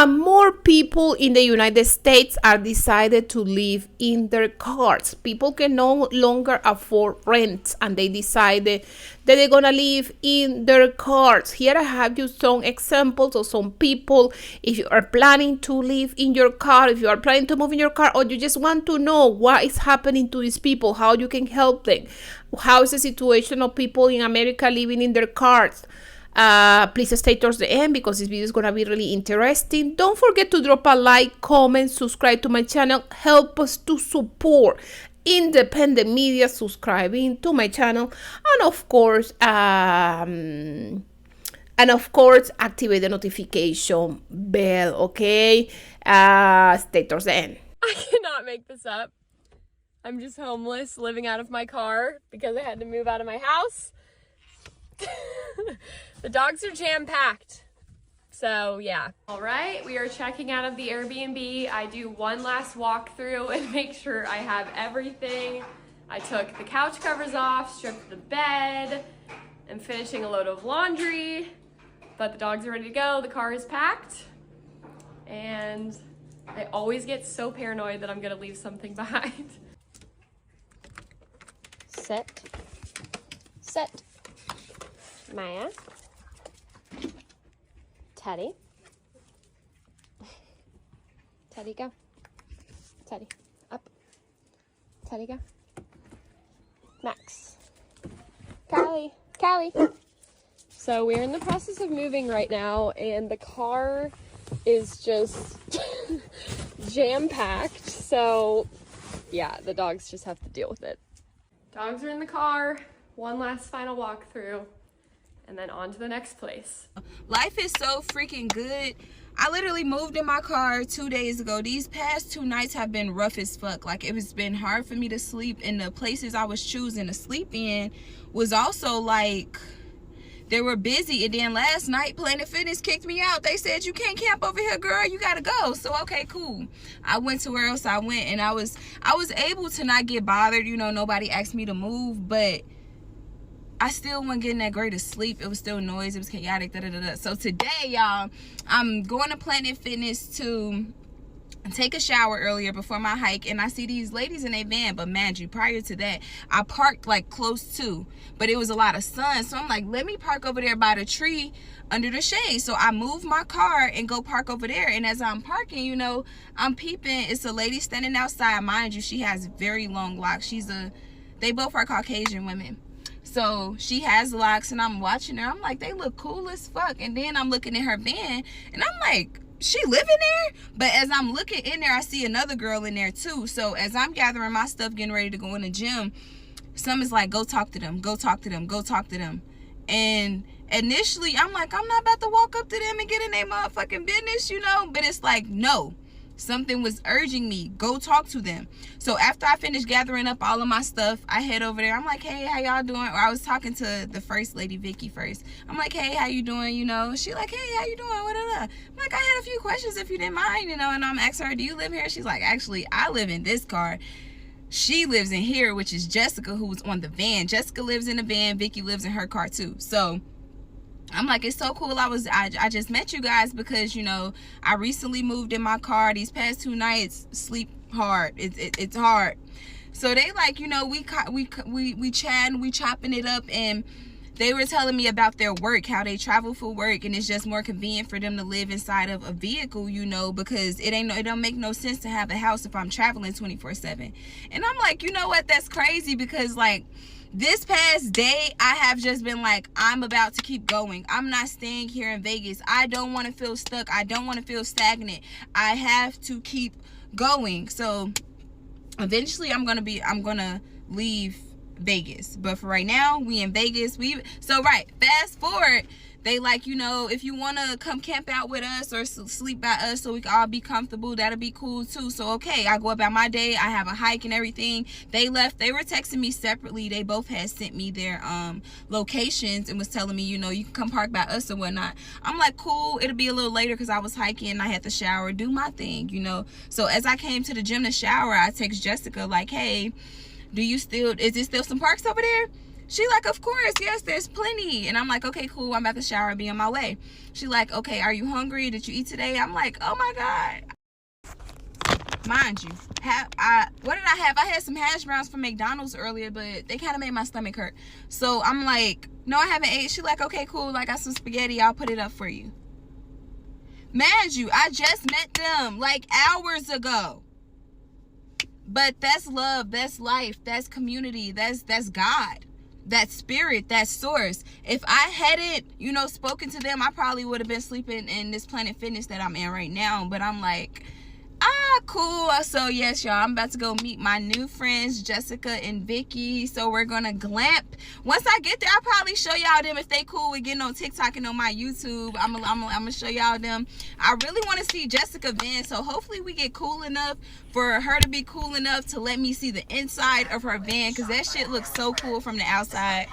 More people in the United States are decided to live in their cars. People can no longer afford rent, and they decided that they're gonna live in their cars. Here I have you some examples of some people. If you are planning to live in your car, if you are planning to move in your car, or you just want to know what is happening to these people, how you can help them, how is the situation of people in America living in their cars. Please stay towards the end because this video is gonna be really interesting. Don't forget to drop a like, comment, subscribe to my channel. Help us to support independent media, subscribing to my channel, and of course activate the notification bell. Okay, stay towards the end. I cannot make this up. I'm just homeless, living out of my car because I had to move out of my house. The dogs are jam-packed. So yeah. All right, we are checking out of the Airbnb. I do one last walkthrough and make sure I have everything. I took the couch covers off, stripped the bed, and finishing a load of laundry. But the dogs are ready to go. The car is packed. And I always get so paranoid that I'm gonna leave something behind. Set. Set. Maya. Teddy. Teddy, go. Teddy, up. Teddy, go. Max. Callie. Callie. So we're in the process of moving right now, and the car is just jam-packed. So yeah, the dogs just have to deal with it. Dogs are in the car. One last final walkthrough. And then on to the next place. Life is so freaking good. I literally moved in my car 2 days ago. These past 2 nights have been rough as fuck. Like, it's been hard for me to sleep, and the places I was choosing to sleep in was also like, they were busy. And then last night Planet Fitness kicked me out. They said, you can't camp over here, girl, you gotta go. So okay, cool. I went to where else I went, and I was able to not get bothered. You know, nobody asked me to move, but I still wasn't getting that great of sleep. It was still noise. It was chaotic. So today, y'all, I'm going to Planet Fitness to take a shower earlier before my hike, and I see these ladies in a van. But man, you, prior to that, I parked like close to, but it was a lot of sun. So I'm like, let me park over there by the tree under the shade. So I move my car and go park over there. And as I'm parking, you know, I'm peeping. It's a lady standing outside. Mind you, she has very long locks. They both are Caucasian women. So she has locks, and I'm watching her. I'm like, they look cool as fuck. And then I'm looking at her van, and I'm like, she living there? But as I'm looking in there, I see another girl in there too. So as I'm gathering my stuff, getting ready to go in the gym, someone's like, go talk to them, go talk to them, go talk to them. And initially, I'm like, I'm not about to walk up to them and get in their motherfucking business, you know? But it's like, no. Something was urging me, go talk to them. So after I finished gathering up all of my stuff, I head over there. I'm like, hey, how y'all doing? Or I was talking to the first lady, Vicky, first. I'm like, hey, how you doing? You know, she like, hey, how you doing? I'm like, I had a few questions if you didn't mind, you know. And I'm asking her, do you live here? She's like, actually, I live in this car. She lives in here, which is Jessica, who's on the van. Jessica lives in the van. Vicky lives in her car too. So I'm like, it's so cool. I just met you guys because, you know, I recently moved in my car. These past 2 nights, sleep hard. It's hard. So they like, you know, we chatting, we chopping it up, and they were telling me about their work, how they travel for work, and it's just more convenient for them to live inside of a vehicle, you know, because it don't make no sense to have a house if I'm traveling 24/7. And I'm like, you know what? That's crazy, because like, this past day, I have just been like, I'm about to keep going. I'm not staying here in Vegas. I don't want to feel stuck. I don't want to feel stagnant. I have to keep going. So eventually I'm gonna leave Vegas. But for right now, we in Vegas. Right, fast forward. They like, you know, if you want to come camp out with us or sleep by us so we can all be comfortable, that'll be cool too. So, okay, I go about my day. I have a hike and everything. They left. They were texting me separately. They both had sent me their locations and was telling me, you know, you can come park by us or whatnot. I'm like, cool. It'll be a little later because I was hiking. I had to shower, do my thing, you know. So, as I came to the gym to shower, I text Jessica like, hey, is there still some parks over there? She like, of course, yes, there's plenty. And I'm like, okay, cool, I'm about to shower, I'll be on my way. She like, okay, are you hungry? Did you eat today? I'm like, oh my God. Mind you, what did I have? I had some hash browns from McDonald's earlier, but they kind of made my stomach hurt. So I'm like, no, I haven't ate. She like, okay, cool, I got some spaghetti, I'll put it up for you. Mind you, I just met them like hours ago. But that's love, that's life, that's community, that's God, that's spirit, that's source. If I hadn't, you know, spoken to them, I probably would have been sleeping in this Planet Fitness that I'm in right now. But I'm like, cool. So yes, y'all, I'm about to go meet my new friends, Jessica and Vicky. So we're gonna glamp. Once I get there, I'll probably show y'all them if they cool with getting on TikTok and on my YouTube. I'm gonna show y'all them. I really want to see Jessica van, so hopefully we get cool enough for her to be cool enough to let me see the inside of her van, because that shit looks so cool from the outside.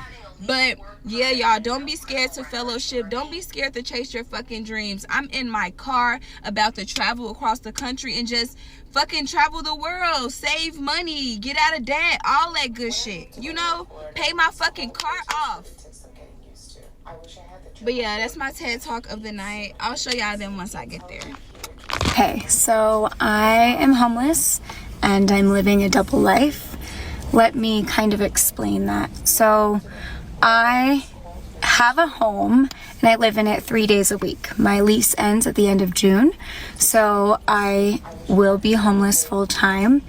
But yeah, y'all, don't be scared to fellowship. Don't be scared to chase your fucking dreams. I'm in my car about to travel across the country and just fucking travel the world, save money, get out of debt, all that good shit, you know, pay my fucking car off. But yeah, that's my TED Talk of the night. I'll show y'all them once I get there. Okay, so I am homeless and I'm living a double life. Let me kind of explain that. So I have a home and I live in it 3 days a week. My lease ends at the end of June, so I will be homeless full time.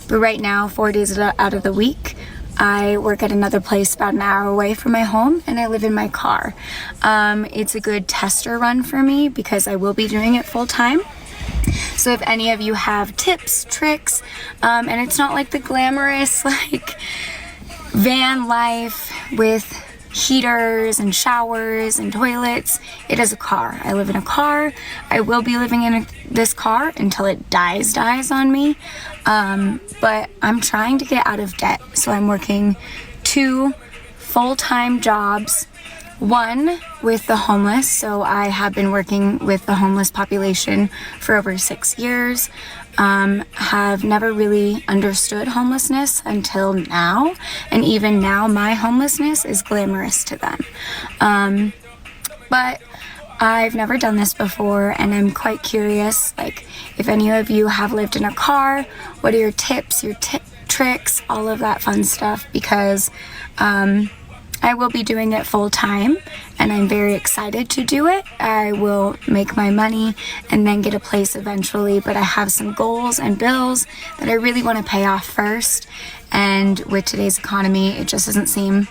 But right now, 4 days out of the week, I work at another place about an hour away from my home and I live in my car. It's a good tester run for me because I will be doing it full time. So if any of you have tips, tricks, and it's not like the glamorous like van life with heaters and showers and toilets, it is a car. I live in a car. I will be living in this car until it dies on me. But I'm trying to get out of debt. So I'm working 2 full-time jobs. One with the homeless, so I have been working with the homeless population for over 6 years. Have never really understood homelessness until now, and even now my homelessness is glamorous to them. But I've never done this before, and I'm quite curious, like, if any of you have lived in a car, what are your tips, your tricks, all of that fun stuff, because I will be doing it full time and I'm very excited to do it. I will make my money and then get a place eventually, but I have some goals and bills that I really want to pay off first. And with today's economy, it just doesn't seem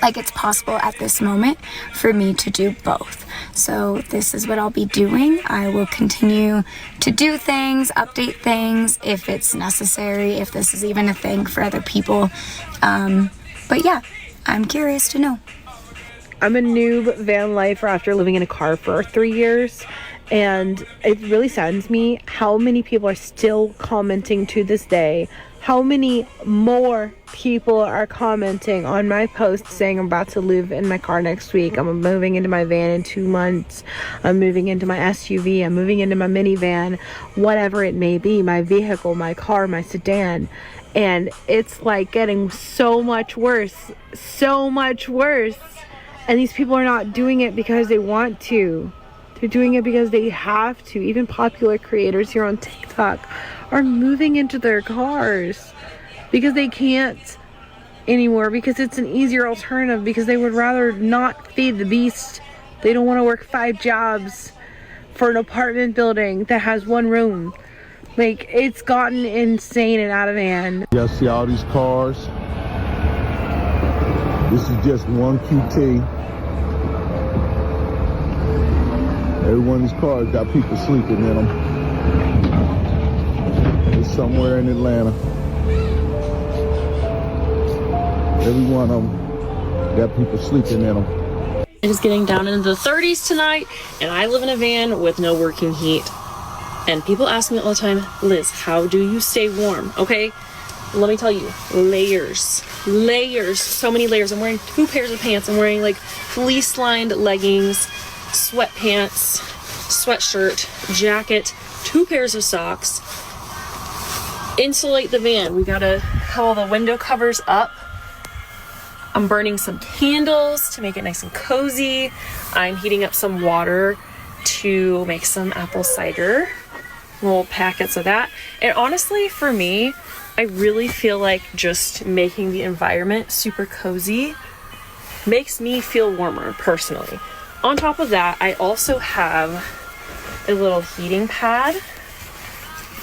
like it's possible at this moment for me to do both. So this is what I'll be doing. I will continue to do things, update things if it's necessary, if this is even a thing for other people. But yeah, I'm curious to know. I'm a noob van lifer after living in a car for 3 years, and it really saddens me how many people are still commenting to this day. How many more people are commenting on my post saying I'm about to live in my car next week. I'm moving into my van in 2 months. I'm moving into my SUV. I'm moving into my minivan, whatever it may be, my vehicle, my car, my sedan. And it's like getting so much worse, so much worse. And these people are not doing it because they want to. They're doing it because they have to. Even popular creators here on TikTok are moving into their cars because they can't anymore, because it's an easier alternative, because they would rather not feed the beast. They don't want to work 5 jobs for an apartment building that has 1 room. Like, it's gotten insane and out of hand. Y'all see all these cars? This is just one QT. Every one of these cars got people sleeping in them. It's somewhere in Atlanta. Every one of them got people sleeping in them. It is getting down into the 30s tonight, and I live in a van with no working heat. And people ask me all the time, Liz, how do you stay warm? Okay, let me tell you, layers, so many layers. I'm wearing 2 pairs of pants. I'm wearing like fleece-lined leggings, sweatpants, sweatshirt, jacket, 2 pairs of socks. Insulate the van. We gotta have all the window covers up. I'm burning some candles to make it nice and cozy. I'm heating up some water to make some apple cider, little packets of that. And honestly, for me, I really feel like just making the environment super cozy makes me feel warmer personally. On top of that, I also have a little heating pad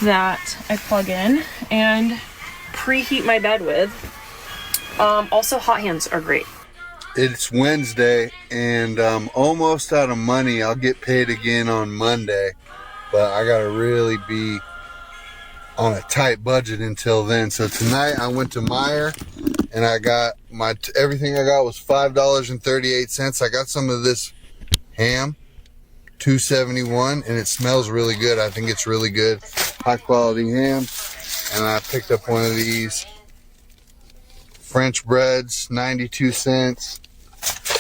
that I plug in and preheat my bed with. Also, hot hands are great. It's Wednesday and I'm almost out of money. I'll get paid again on Monday, but I gotta really be on a tight budget until then. So tonight I went to Meijer and I got everything I got was $5.38. I got some of this ham, $2.71, and it smells really good. I think it's really good, high quality ham. And I picked up one of these French breads, 92 cents.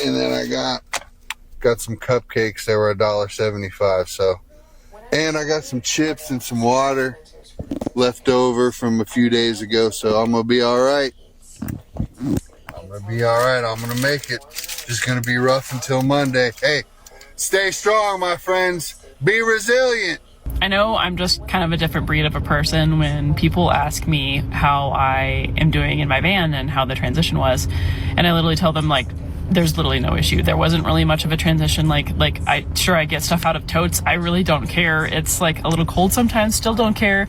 And then I got some cupcakes. They were $1.75. So, and I got some chips and some water left over from a few days ago. So I'm gonna be all right. I'm gonna make it. Just gonna be rough until Monday. Hey, stay strong, my friends. Be resilient. I know I'm just kind of a different breed of a person when people ask me how I am doing in my van and how the transition was. And I literally tell them, like, there's literally no issue. There wasn't really much of a transition. Like I get stuff out of totes. I really don't care. It's like a little cold sometimes, still don't care.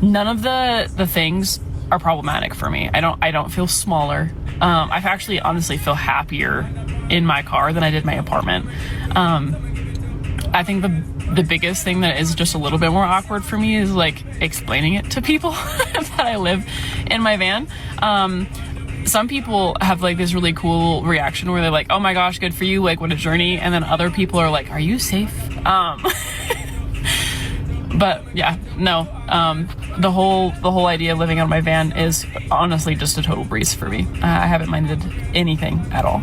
None of the things are problematic for me. I don't feel smaller. I've actually honestly feel happier in my car than I did my apartment. I think the biggest thing that is just a little bit more awkward for me is like explaining it to people that I live in my van. Some people have like this really cool reaction where they're like, oh my gosh, good for you, like what a journey. And then other people are like, are you safe? But yeah, no, the whole idea of living out of my van is honestly just a total breeze for me. I haven't minded anything at all.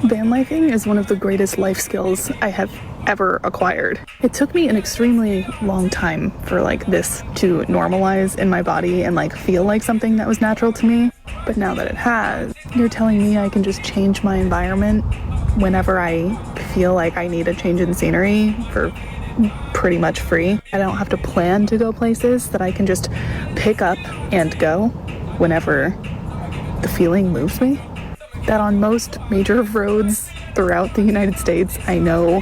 Van lifing is one of the greatest life skills I have ever acquired. It took me an extremely long time for like this to normalize in my body and like feel like something that was natural to me. But now that it has, you're telling me I can just change my environment whenever I feel like I need a change in scenery for pretty much free. I don't have to plan to go places, that I can just pick up and go whenever the feeling moves me. That on most major roads throughout the United States, I know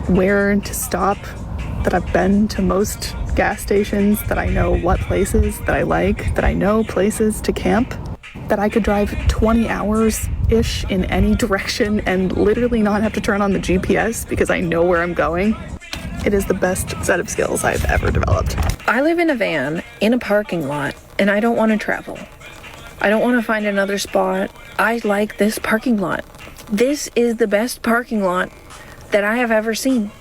where to stop, that I've been to most gas stations, that I know what places that I like, that I know places to camp, that I could drive 20 hours-ish in any direction and literally not have to turn on the GPS because I know where I'm going. It is the best set of skills I've ever developed. I live in a van in a parking lot and I don't want to travel. I don't want to find another spot. I like this parking lot. This is the best parking lot that I have ever seen.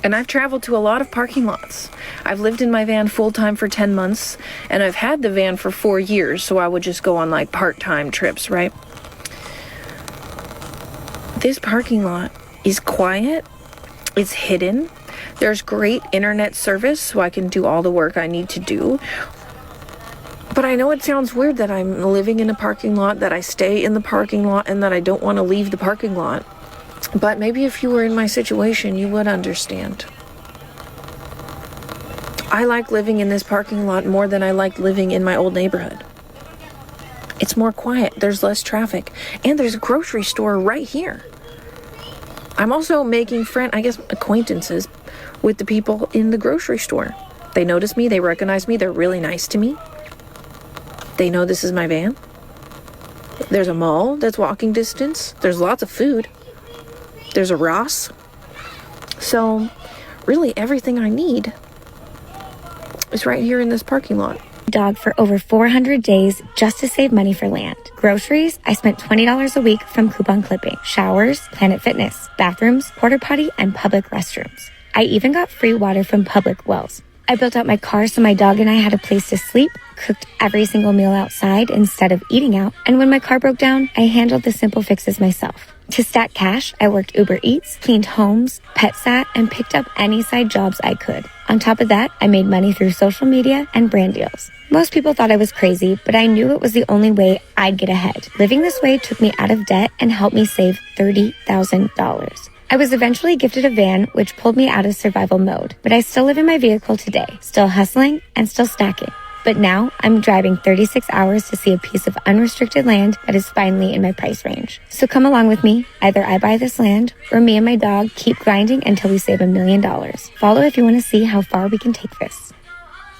And I've traveled to a lot of parking lots. I've lived in my van full-time for 10 months, and I've had the van for 4 years, so I would just go on like part-time trips, right? This parking lot is quiet. It's hidden. There's great internet service, so I can do all the work I need to do. But I know it sounds weird that I'm living in a parking lot, that I stay in the parking lot, and that I don't want to leave the parking lot. But maybe if you were in my situation, you would understand. I like living in this parking lot more than I like living in my old neighborhood. It's more quiet, there's less traffic, and there's a grocery store right here. I'm also making acquaintances with the people in the grocery store. They notice me, they recognize me, they're really nice to me. They know this is my van. There's a mall that's walking distance. There's lots of food. There's a Ross. So, really everything I need is right here in this parking lot. Dog for over 400 days just to save money for land. Groceries, I spent $20 a week from coupon clipping. Showers, Planet Fitness. Bathrooms, porta potty, and public restrooms. I even got free water from public wells. I built out my car so my dog and I had a place to sleep, cooked every single meal outside instead of eating out, and when my car broke down, I handled the simple fixes myself. To stack cash, I worked Uber Eats, cleaned homes, pet sat, and picked up any side jobs I could. On top of that, I made money through social media and brand deals. Most people thought I was crazy, but I knew it was the only way I'd get ahead. Living this way took me out of debt and helped me save $30,000. I was eventually gifted a van, which pulled me out of survival mode, but I still live in my vehicle today, still hustling and still snacking. But now I'm driving 36 hours to see a piece of unrestricted land that is finally in my price range. So come along with me. Either I buy this land or me and my dog keep grinding until we save $1 million. Follow if you want to see how far we can take this.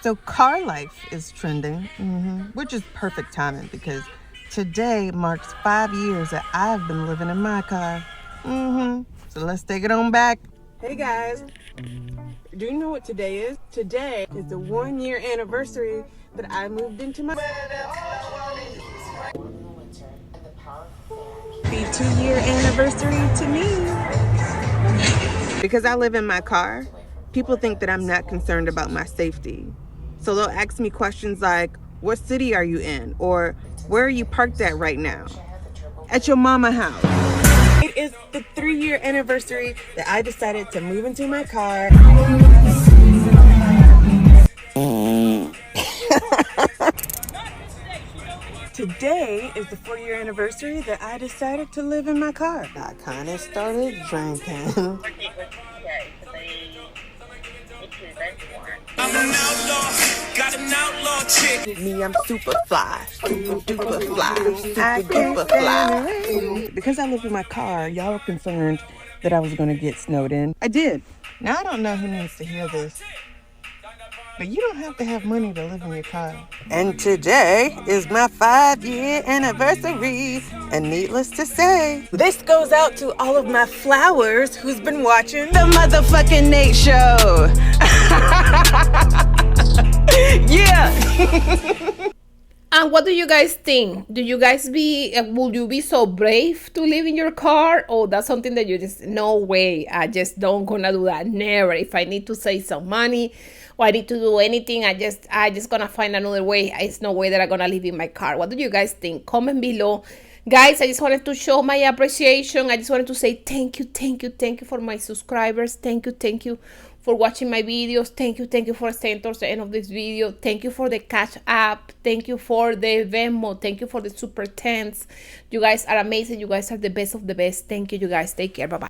So car life is trending, which is perfect timing because today marks 5 years that I've been living in my car. So let's take it on back. Hey guys, do you know what today is? Today is the 1-year anniversary that I moved into my... The 2-year anniversary to me. Because I live in my car, people think that I'm not concerned about my safety. So they'll ask me questions like, what city are you in? Or where are you parked at right now? At your mama house. It is the 3-year anniversary that I decided to move into my car. Today is the 4-year anniversary that I decided to live in my car. I kind of started drinking. I'm an outlaw, got an outlaw chick. Me, I'm super fly, super duper fly, super duper fly. Because I live in my car, y'all were concerned that I was gonna get snowed in. I did. Now I don't know who needs to hear this, but you don't have to have money to live in your car. And today is my 5-year anniversary, and needless to say, this goes out to all of my flowers who's been watching the motherfucking Nate Show. Yeah. And what do you guys think? Do you guys will you be so brave to live in your car? Or that's something that you just, no way, I just don't gonna do that, never. If I need to save some money or I need to do anything, I just gonna find another way. It's no way that I'm gonna live in my car. What do you guys think? Comment below. Guys, I just wanted to show my appreciation. I just wanted to say thank you for my subscribers. Thank you for watching my videos. Thank you for staying towards the end of this video. Thank you for the Cash App. Thank you for the Venmo. Thank you for the Super Tens. You guys are amazing. You guys are the best of the best. Thank you, you guys. Take care. Bye-bye.